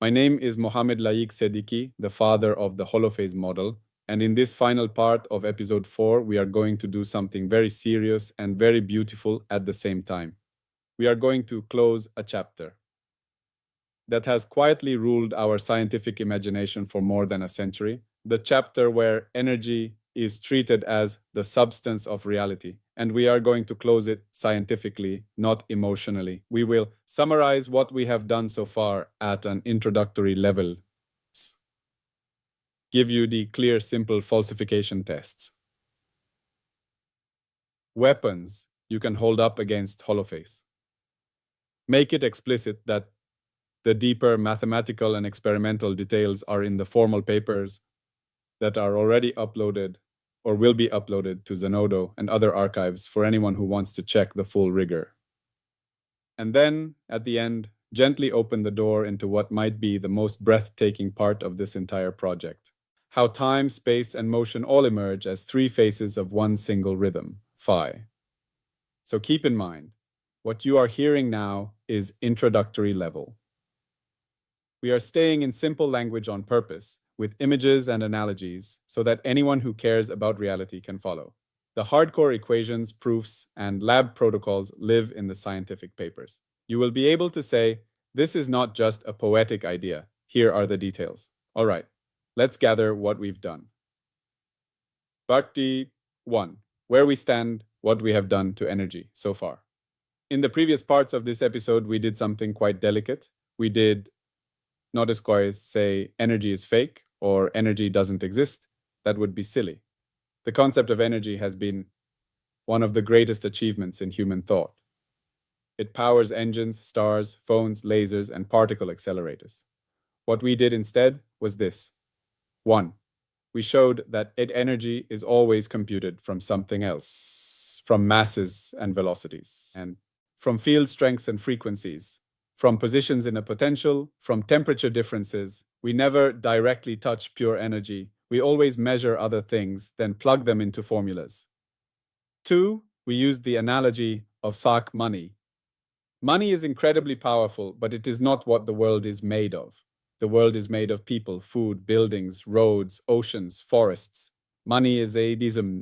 My name is Mohammed Layiq Sediqi, the father of the Holophase model, and in this final part of episode 4, we are going to do something very serious and very beautiful at the same time. We are going to close a chapter that has quietly ruled our scientific imagination for more than a century, the chapter where energy is treated as the substance of reality. And we are going to close it scientifically, not emotionally. We will summarize what we have done so far at an introductory level, give you the clear, simple falsification tests. Weapons you can hold up against Holophase. Make it explicit that the deeper mathematical and experimental details are in the formal papers that are already uploaded or will be uploaded to Zenodo and other archives for anyone who wants to check the full rigor. And then, at the end, gently open the door into what might be the most breathtaking part of this entire project. How time, space, and motion all emerge as three faces of one single rhythm, phi. So keep in mind, what you are hearing now is introductory level. We are staying in simple language on purpose, with images and analogies, so that anyone who cares about reality can follow. The hardcore equations, proofs, and lab protocols live in the scientific papers. You will be able to say, this is not just a poetic idea. Here are the details. All right, let's gather what we've done. Bhakti 1. Where we stand, what we have done to energy so far. In the previous parts of this episode, we did something quite delicate. We did not as quite say energy is fake or energy doesn't exist. That would be silly. The concept of energy has been one of the greatest achievements in human thought. It powers engines, stars, phones, lasers, and particle accelerators. What we did instead was this. 1. We showed that energy is always computed from something else, from masses and velocities, and from field strengths and frequencies, from positions in a potential, from temperature differences. We never directly touch pure energy. We always measure other things, then plug them into formulas. 2, we used the analogy of sak money. Money is incredibly powerful, but it is not what the world is made of. The world is made of people, food, buildings, roads, oceans, forests. Money is a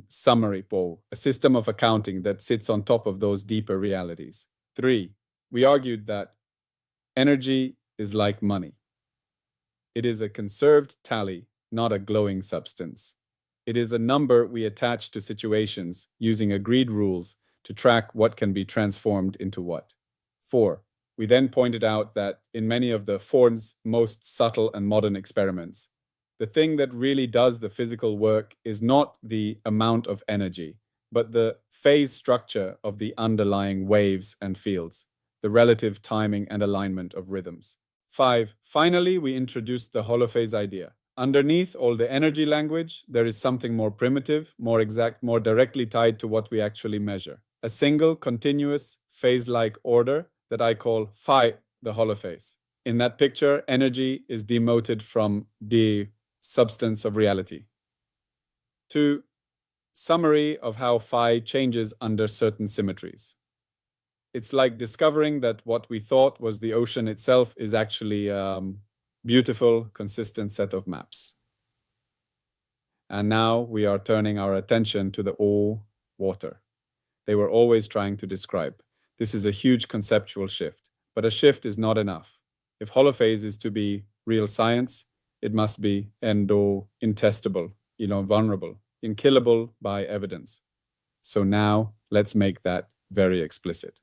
summary, a system of accounting that sits on top of those deeper realities. 3, we argued that energy is like money. It is a conserved tally, not a glowing substance. It is a number we attach to situations using agreed rules to track what can be transformed into what. 4. We then pointed out that in many of the Ford's most subtle and modern experiments, the thing that really does the physical work is not the amount of energy, but the phase structure of the underlying waves and fields, the relative timing and alignment of rhythms. 5. Finally, we introduced the holophase idea. Underneath all the energy language, there is something more primitive, more exact, more directly tied to what we actually measure. A single, continuous, phase-like order that I call phi, the holophase. In that picture, energy is demoted from the substance of reality. 2. Summary of how phi changes under certain symmetries. It's like discovering that what we thought was the ocean itself is actually a beautiful, consistent set of maps. And now we are turning our attention to the water. They were always trying to describe. This is a huge conceptual shift, but a shift is not enough. If holophase is to be real science, it must be intestable, vulnerable, unkillable by evidence. So now let's make that very explicit.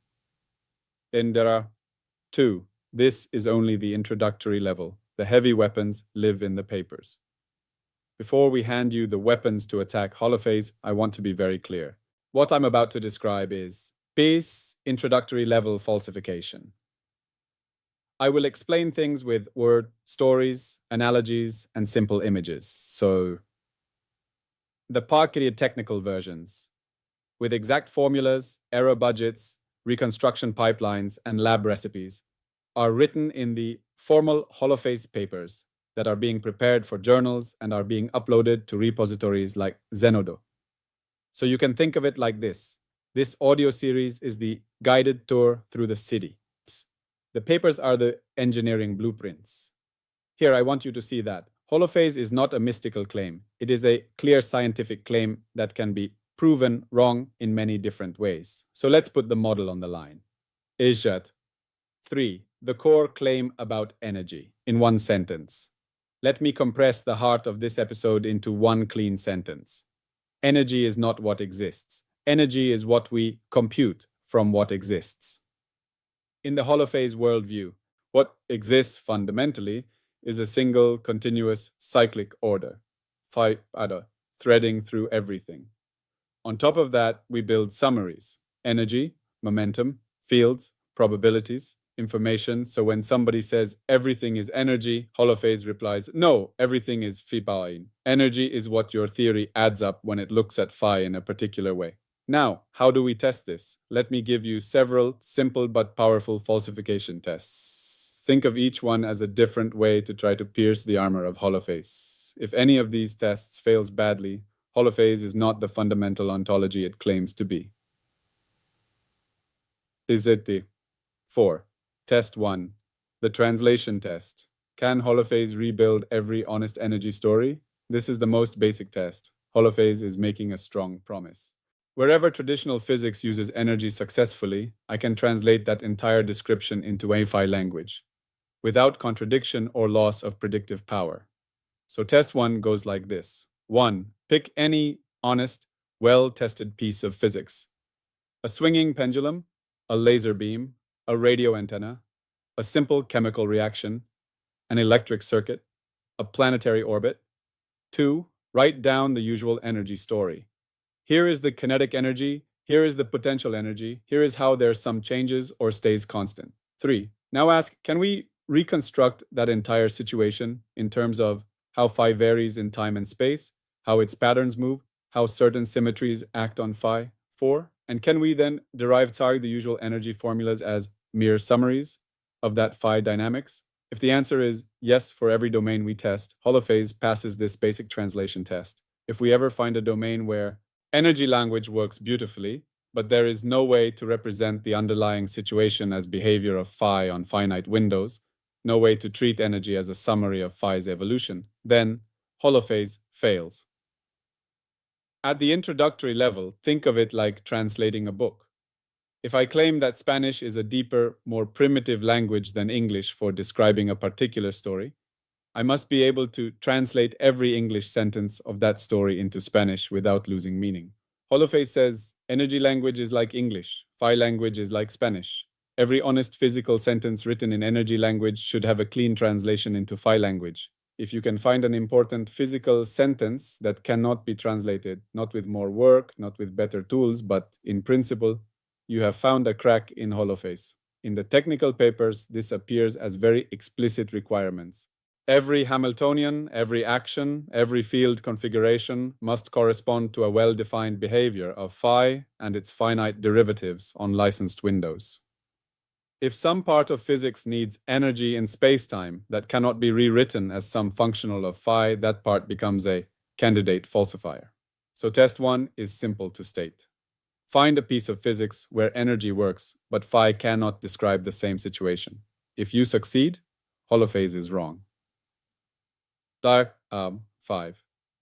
Indra 2. This is only the introductory level. The heavy weapons live in the papers. Before we hand you the weapons to attack holophase, I want to be very clear. What I'm about to describe is base introductory level falsification. I will explain things with word, stories, analogies, and simple images. So, the parquet technical versions, with exact formulas, error budgets, reconstruction pipelines, and lab recipes, are written in the formal holophase papers that are being prepared for journals and are being uploaded to repositories like Zenodo. So you can think of it like this. This audio series is the guided tour through the city. The papers are the engineering blueprints. Here, I want you to see that. Holophase is not a mystical claim. It is a clear scientific claim that can be proven wrong in many different ways. So let's put the model on the line. Ijat. 3. The core claim about energy in one sentence. Let me compress the heart of this episode into one clean sentence. Energy is not what exists. Energy is what we compute from what exists. In the holophase worldview, what exists fundamentally is a single, continuous, cyclic order, threading through everything. On top of that, we build summaries, energy, momentum, fields, probabilities, information. So when somebody says everything is energy, Holophase replies, no, everything is phi. Energy is what your theory adds up when it looks at phi in a particular way. Now, how do we test this? Let me give you several simple but powerful falsification tests. Think of each one as a different way to try to pierce the armor of Holophase. If any of these tests fails badly, Holophase is not the fundamental ontology it claims to be. 4. Test 1. The translation test. Can Holophase rebuild every honest energy story? This is the most basic test. Holophase is making a strong promise. Wherever traditional physics uses energy successfully, I can translate that entire description into a language, without contradiction or loss of predictive power. So test 1 goes like this. 1. Pick any honest, well-tested piece of physics. A swinging pendulum, a laser beam, a radio antenna, a simple chemical reaction, an electric circuit, a planetary orbit. 2. Write down the usual energy story. Here is the kinetic energy, here is the potential energy, here is how there's some changes or stays constant. 3. Now ask, can we reconstruct that entire situation in terms of how phi varies in time and space, how its patterns move, how certain symmetries act on phi? 4. And can we then derive the usual energy formulas as mere summaries of that phi dynamics? If the answer is yes for every domain we test, Holophase passes this basic translation test. If we ever find a domain where energy language works beautifully, but there is no way to represent the underlying situation as behavior of phi on finite windows, no way to treat energy as a summary of phi's evolution, then Holophase fails. At the introductory level, think of it like translating a book. If I claim that Spanish is a deeper, more primitive language than English for describing a particular story, I must be able to translate every English sentence of that story into Spanish without losing meaning. Holophase says, energy language is like English, phi language is like Spanish. Every honest physical sentence written in energy language should have a clean translation into phi language. If you can find an important physical sentence that cannot be translated, not with more work, not with better tools, but in principle, you have found a crack in Holophase. In the technical papers, this appears as very explicit requirements. Every Hamiltonian, every action, every field configuration must correspond to a well-defined behavior of phi and its finite derivatives on licensed windows. If some part of physics needs energy in spacetime that cannot be rewritten as some functional of phi, that part becomes a candidate falsifier. So test 1 is simple to state. Find a piece of physics where energy works, but phi cannot describe the same situation. If you succeed, Holophase is wrong. 5.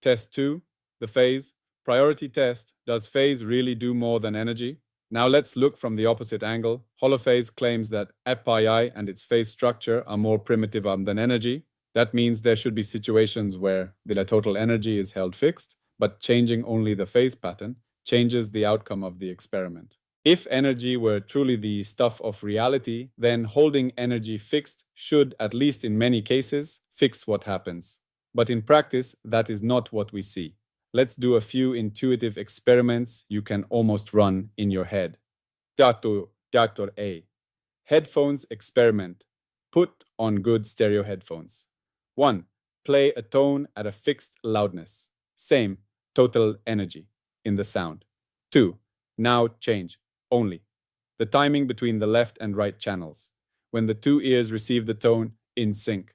Test 2, the phase. Priority test. Does phase really do more than energy? Now let's look from the opposite angle. Holophase claims that epi and its phase structure are more primitive than energy. That means there should be situations where the total energy is held fixed, but changing only the phase pattern changes the outcome of the experiment. If energy were truly the stuff of reality, then holding energy fixed should, at least in many cases, fix what happens. But in practice, that is not what we see. Let's do a few intuitive experiments you can almost run in your head. Dr. A. Headphones experiment. Put on good stereo headphones. 1. Play a tone at a fixed loudness. Same, total energy in the sound. 2. Now change, only. The timing between the left and right channels. When the two ears receive the tone in sync,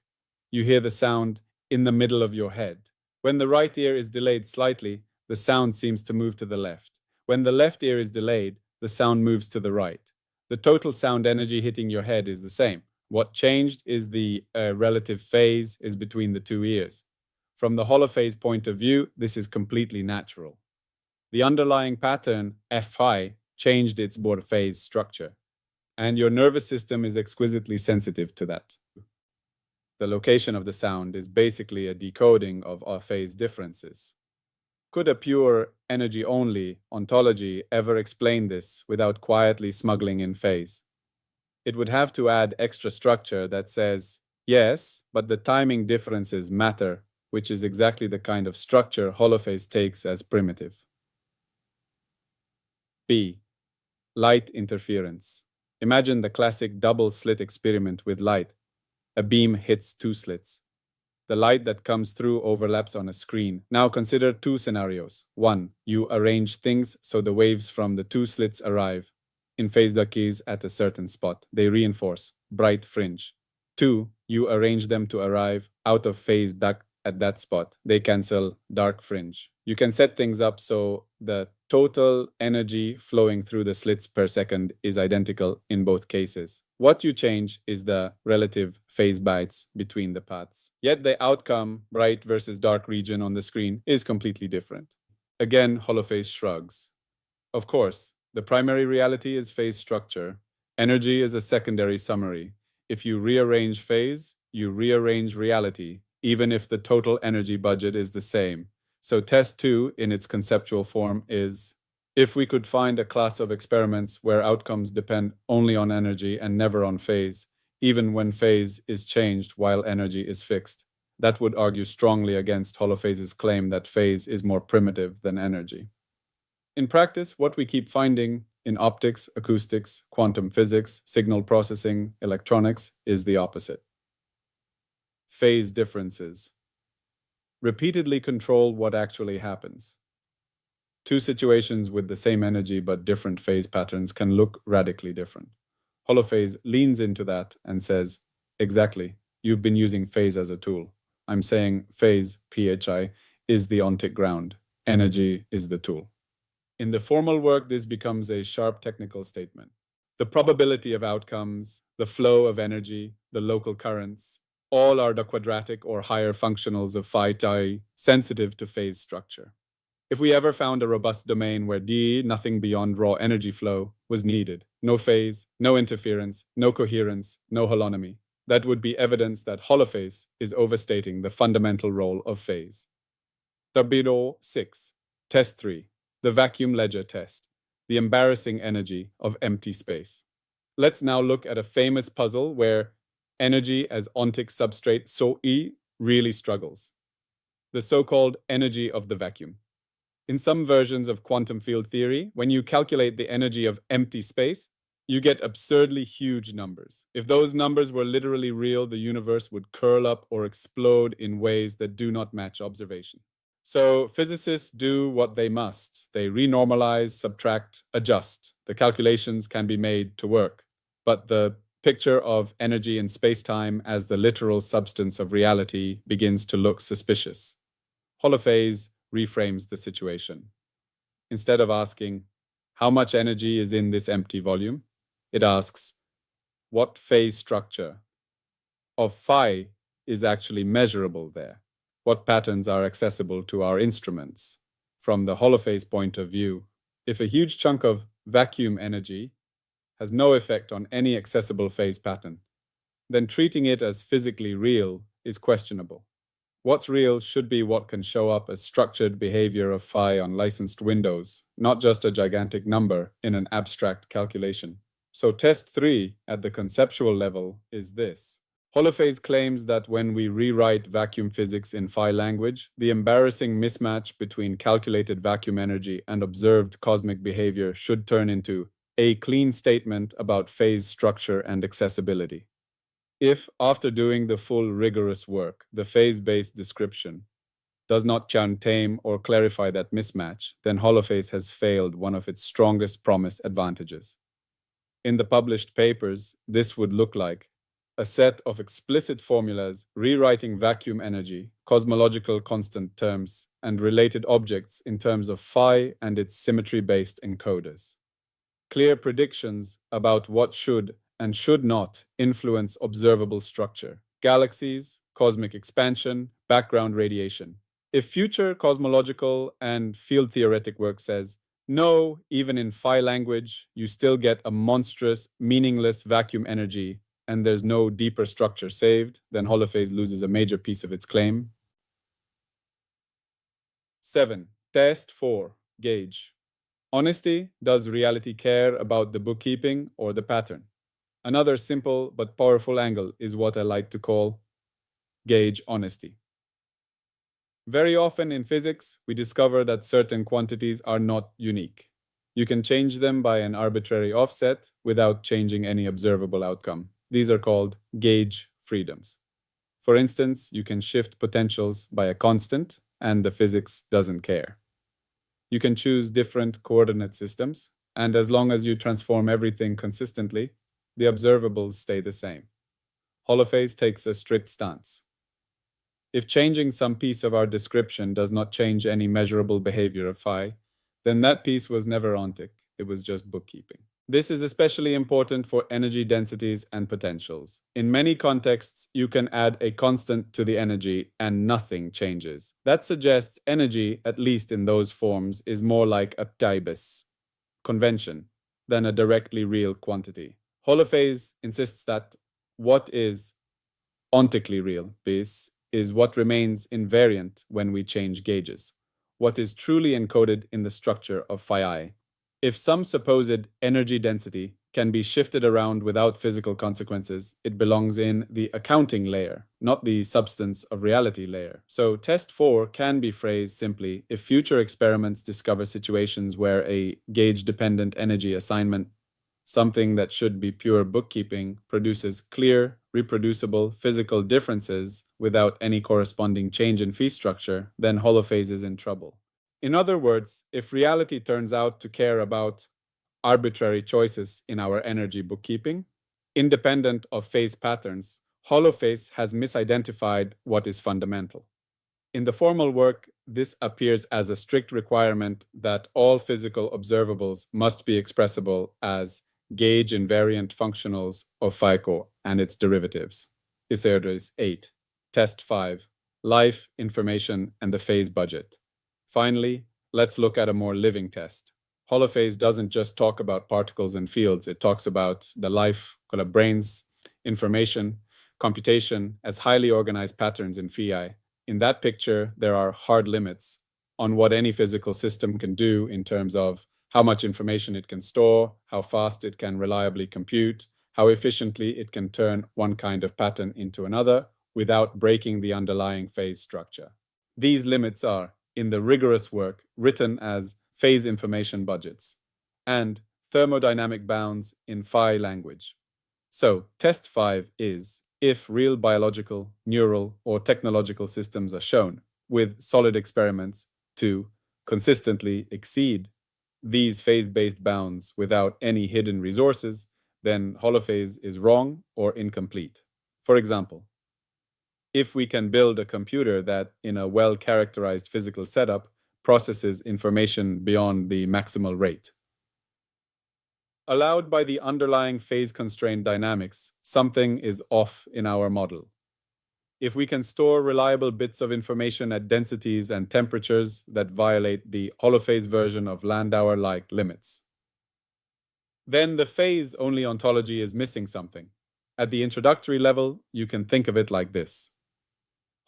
you hear the sound in the middle of your head. When the right ear is delayed slightly, the sound seems to move to the left. When the left ear is delayed, the sound moves to the right. The total sound energy hitting your head is the same, What changed is the relative phase is between the two ears. From the holophase point of view, this is completely natural. The underlying pattern, Fi, changed its board phase structure, and your nervous system is exquisitely sensitive to that. The location of the sound is basically a decoding of our phase differences. Could a pure energy-only ontology ever explain this without quietly smuggling in phase? It would have to add extra structure that says, yes, but the timing differences matter, which is exactly the kind of structure Holophase takes as primitive. B. Light interference. Imagine the classic double-slit experiment with light. A beam hits two slits. The light that comes through overlaps on a screen. Now consider two scenarios. 1. You arrange things so the waves from the two slits arrive in phase duckies at a certain spot. They reinforce, bright fringe. 2. You arrange them to arrive out of phase duck at that spot. They cancel, dark fringe. You can set things up so the total energy flowing through the slits per second is identical in both cases. What you change is the relative phase bites between the paths. Yet the outcome, bright versus dark region on the screen, is completely different. Again, Holophase shrugs. Of course, the primary reality is phase structure. Energy is a secondary summary. If you rearrange phase, you rearrange reality, even if the total energy budget is the same. So test 2 in its conceptual form is, if we could find a class of experiments where outcomes depend only on energy and never on phase, even when phase is changed while energy is fixed, that would argue strongly against Holophase's claim that phase is more primitive than energy. In practice, what we keep finding in optics, acoustics, quantum physics, signal processing, electronics is the opposite. Phase differences repeatedly control what actually happens. Two situations with the same energy but different phase patterns can look radically different. Holophase leans into that and says, exactly, you've been using phase as a tool. I'm saying phase, PHI, is the ontic ground. Energy is the tool. In the formal work, this becomes a sharp technical statement. The probability of outcomes, the flow of energy, the local currents, all are the quadratic or higher functionals of phi sensitive to phase structure. If we ever found a robust domain where D, nothing beyond raw energy flow, was needed, no phase, no interference, no coherence, no holonomy, that would be evidence that Holophase is overstating the fundamental role of phase. Torpedo 6. Test 3. The vacuum ledger test. The embarrassing energy of empty space. Let's now look at a famous puzzle where energy as ontic substrate, so E, really struggles. The so-called energy of the vacuum. In some versions of quantum field theory, when you calculate the energy of empty space, you get absurdly huge numbers. If those numbers were literally real, the universe would curl up or explode in ways that do not match observation. So physicists do what they must. They renormalize, subtract, adjust. The calculations can be made to work. But the picture of energy in space-time as the literal substance of reality begins to look suspicious. Holophase reframes the situation. Instead of asking, how much energy is in this empty volume? It asks, what phase structure of phi is actually measurable there? What patterns are accessible to our instruments? From the Holophase point of view, if a huge chunk of vacuum energy has no effect on any accessible phase pattern, then treating it as physically real is questionable. What's real should be what can show up as structured behavior of phi on licensed windows, not just a gigantic number in an abstract calculation. So test 3 at the conceptual level is this. Holophase claims that when we rewrite vacuum physics in phi language, the embarrassing mismatch between calculated vacuum energy and observed cosmic behavior should turn into a clean statement about phase structure and accessibility. If, after doing the full rigorous work, the phase-based description does not tame or clarify that mismatch, then Holophase has failed one of its strongest promised advantages. In the published papers, this would look like a set of explicit formulas rewriting vacuum energy, cosmological constant terms, and related objects in terms of phi and its symmetry-based encoders. Clear predictions about what should and should not influence observable structure, galaxies, cosmic expansion, background radiation. If future cosmological and field theoretic work says, no, even in phi language, you still get a monstrous, meaningless vacuum energy and there's no deeper structure saved, then Holophase loses a major piece of its claim. 7. Test 4. Gauge. Honesty. Does reality care about the bookkeeping or the pattern? Another simple but powerful angle is what I like to call gauge honesty. Very often in physics, we discover that certain quantities are not unique. You can change them by an arbitrary offset without changing any observable outcome. These are called gauge freedoms. For instance, you can shift potentials by a constant, and the physics doesn't care. You can choose different coordinate systems, and as long as you transform everything consistently, the observables stay the same. Holophase takes a strict stance. If changing some piece of our description does not change any measurable behavior of phi, then that piece was never ontic, it was just bookkeeping. This is especially important for energy densities and potentials. In many contexts, you can add a constant to the energy and nothing changes. That suggests energy, at least in those forms, is more like a Tibus convention than a directly real quantity. Holophase insists that what is ontically real, this is what remains invariant when we change gauges, what is truly encoded in the structure of phi. If some supposed energy density can be shifted around without physical consequences, it belongs in the accounting layer, not the substance of reality layer. So test 4 can be phrased simply: if future experiments discover situations where a gauge-dependent energy assignment, something that should be pure bookkeeping, produces clear, reproducible physical differences without any corresponding change in fee structure, then Holophase is in trouble. In other words, if reality turns out to care about arbitrary choices in our energy bookkeeping, independent of phase patterns, Holophase has misidentified what is fundamental. In the formal work, this appears as a strict requirement that all physical observables must be expressible as gauge invariant functionals of FICO and its derivatives. Iseres 8. Test 5. Life, information, and the phase budget. Finally, let's look at a more living test. Holophase doesn't just talk about particles and fields, it talks about the life, brains, information, computation as highly organized patterns in phi. In that picture, there are hard limits on what any physical system can do in terms of how much information it can store, how fast it can reliably compute, how efficiently it can turn one kind of pattern into another without breaking the underlying phase structure. These limits are, in the rigorous work, written as phase information budgets and thermodynamic bounds in phi language. So, test 5 is if real biological, neural, or technological systems are shown with solid experiments to consistently exceed these phase-based bounds without any hidden resources, then Holophase is wrong or incomplete. For example, if we can build a computer that, in a well-characterized physical setup, processes information beyond the maximal rate allowed by the underlying phase-constrained dynamics, something is off in our model. If we can store reliable bits of information at densities and temperatures that violate the Holophase version of Landauer-like limits, then the phase-only ontology is missing something. At the introductory level, you can think of it like this.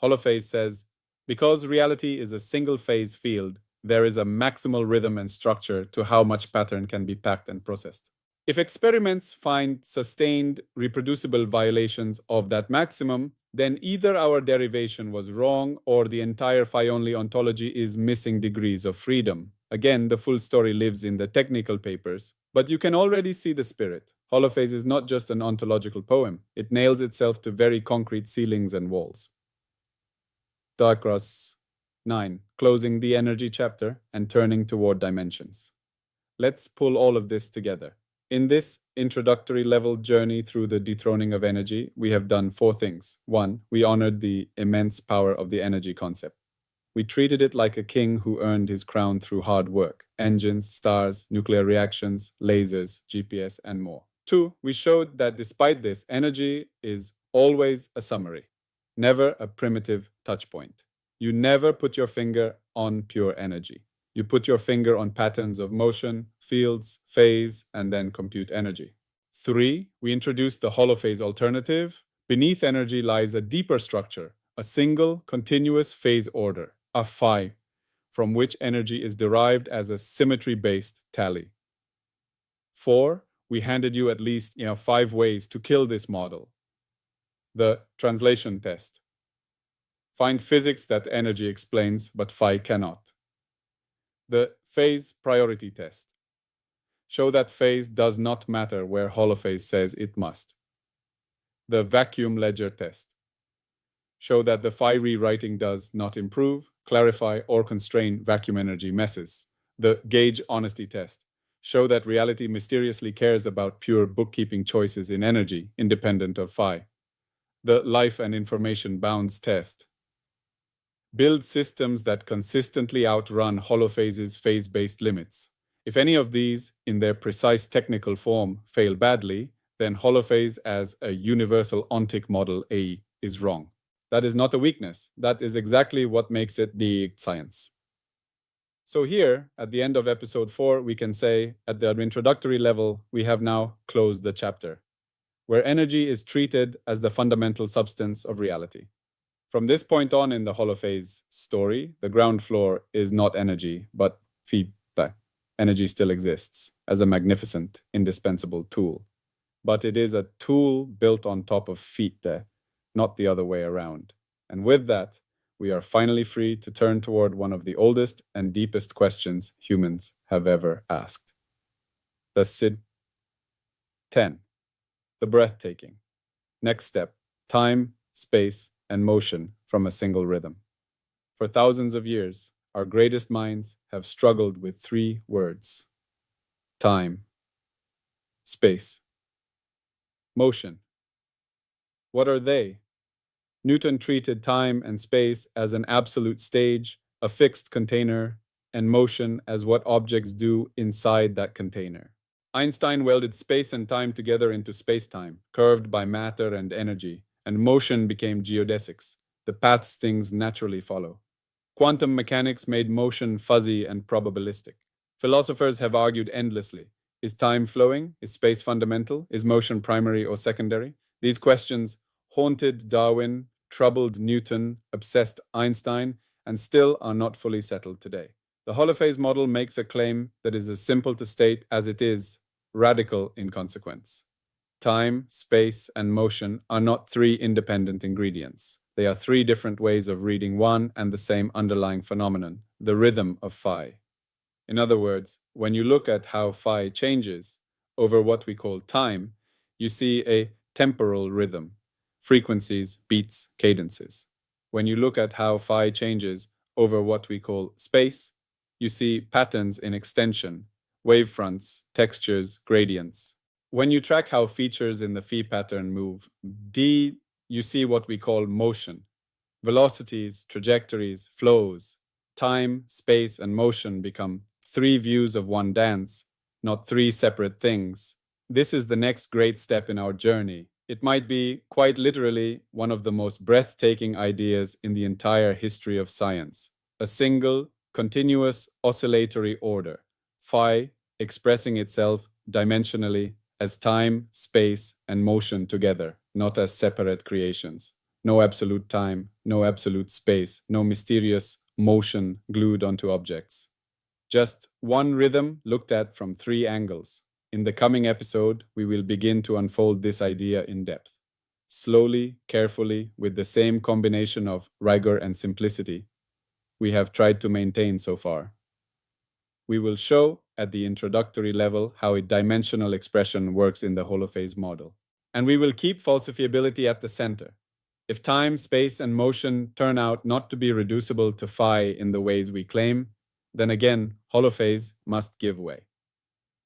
Holophase says, because reality is a single-phase field, there is a maximal rhythm and structure to how much pattern can be packed and processed. If experiments find sustained, reproducible violations of that maximum, then either our derivation was wrong or the entire phi-only ontology is missing degrees of freedom. Again, the full story lives in the technical papers, but you can already see the spirit. Holophase is not just an ontological poem. It nails itself to very concrete ceilings and walls. Darkross 9. Closing the energy chapter and turning toward dimensions. Let's pull all of this together. In this introductory level journey through the dethroning of energy, we have done 4 things. 1. We honored the immense power of the energy concept. We treated it like a king who earned his crown through hard work. Engines, stars, nuclear reactions, lasers, GPS, and more. Two, we showed that despite this, energy is always a summary, never a primitive touch point. You never put your finger on pure energy. You put your finger on patterns of motion, fields, phase, and then compute energy. Three, we introduced the holophase alternative. Beneath energy lies a deeper structure, a single continuous phase order, a phi, from which energy is derived as a symmetry-based tally. Four, we handed you at least 5 ways to kill this model. The translation test. Find physics that energy explains, but phi cannot. The phase priority test. Show that phase does not matter where holophase says it must. The vacuum ledger test. Show that the phi rewriting does not improve, clarify, or constrain vacuum energy messes. The gauge honesty test. Show that reality mysteriously cares about pure bookkeeping choices in energy, independent of phi. The life and information bounds test. Build systems that consistently outrun holophase's phase-based limits. If any of these, in their precise technical form, fail badly, then holophase as a universal ontic model AE is wrong. That is not a weakness. That is exactly what makes it the science. So here, at the end of episode 4, we can say, at the introductory level, we have now closed the chapter, where energy is treated as the fundamental substance of reality. From this point on in the holophase story, the ground floor is not energy, but feedback. Energy still exists as a magnificent, indispensable tool. But it is a tool built on top of feedback, not the other way around. And with that, we are finally free to turn toward one of the oldest and deepest questions humans have ever asked. The SID 10. The breathtaking. Next step, time, space, and motion from a single rhythm. For thousands of years, our greatest minds have struggled with 3 words: time, space, motion. What are they? Newton treated time and space as an absolute stage, a fixed container, and motion as what objects do inside that container. Einstein welded space and time together into space-time, curved by matter and energy, and motion became geodesics, the paths things naturally follow. Quantum mechanics made motion fuzzy and probabilistic. Philosophers have argued endlessly. Is time flowing? Is space fundamental? Is motion primary or secondary? These questions haunted Darwin, troubled Newton, obsessed Einstein, and still are not fully settled today. The holophase model makes a claim that is as simple to state as it is radical in consequence. Time, space, and motion are not 3 independent ingredients. They are 3 different ways of reading one and the same underlying phenomenon, the rhythm of phi. In other words, when you look at how phi changes over what we call time, you see a temporal rhythm, frequencies, beats, cadences. When you look at how phi changes over what we call space, you see patterns in extension, wavefronts, textures, gradients. When you track how features in the phi pattern move, you see what we call motion, velocities, trajectories, flows. Time, space, and motion become 3 views of one dance, not 3 separate things. This is the next great step in our journey. It might be, quite literally, one of the most breathtaking ideas in the entire history of science. A single, continuous oscillatory order, phi expressing itself dimensionally as time, space, and motion together, not as separate creations. No absolute time, no absolute space, no mysterious motion glued onto objects. Just one rhythm looked at from 3 angles. In the coming episode, we will begin to unfold this idea in depth. Slowly, carefully, with the same combination of rigor and simplicity we have tried to maintain so far. We will show, at the introductory level, how a dimensional expression works in the holophase model. And we will keep falsifiability at the center. If time, space, and motion turn out not to be reducible to phi in the ways we claim, then again, holophase must give way.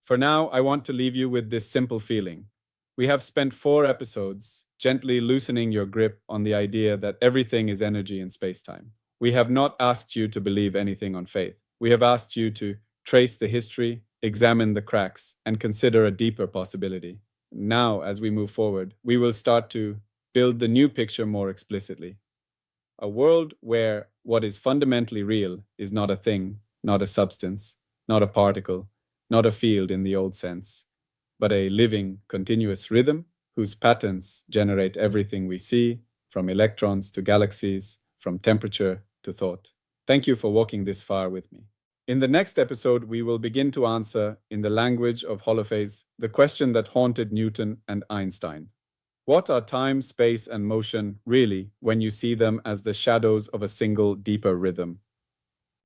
For now, I want to leave you with this simple feeling. We have spent 4 episodes gently loosening your grip on the idea that everything is energy in space-time. We have not asked you to believe anything on faith. We have asked you to trace the history, examine the cracks, and consider a deeper possibility. Now, as we move forward, we will start to build the new picture more explicitly. A world where what is fundamentally real is not a thing, not a substance, not a particle, not a field in the old sense, but a living, continuous rhythm whose patterns generate everything we see, from electrons to galaxies, from temperature to thought. Thank you for walking this far with me. In the next episode, we will begin to answer, in the language of Holophase, the question that haunted Newton and Einstein. What are time, space, and motion really when you see them as the shadows of a single deeper rhythm?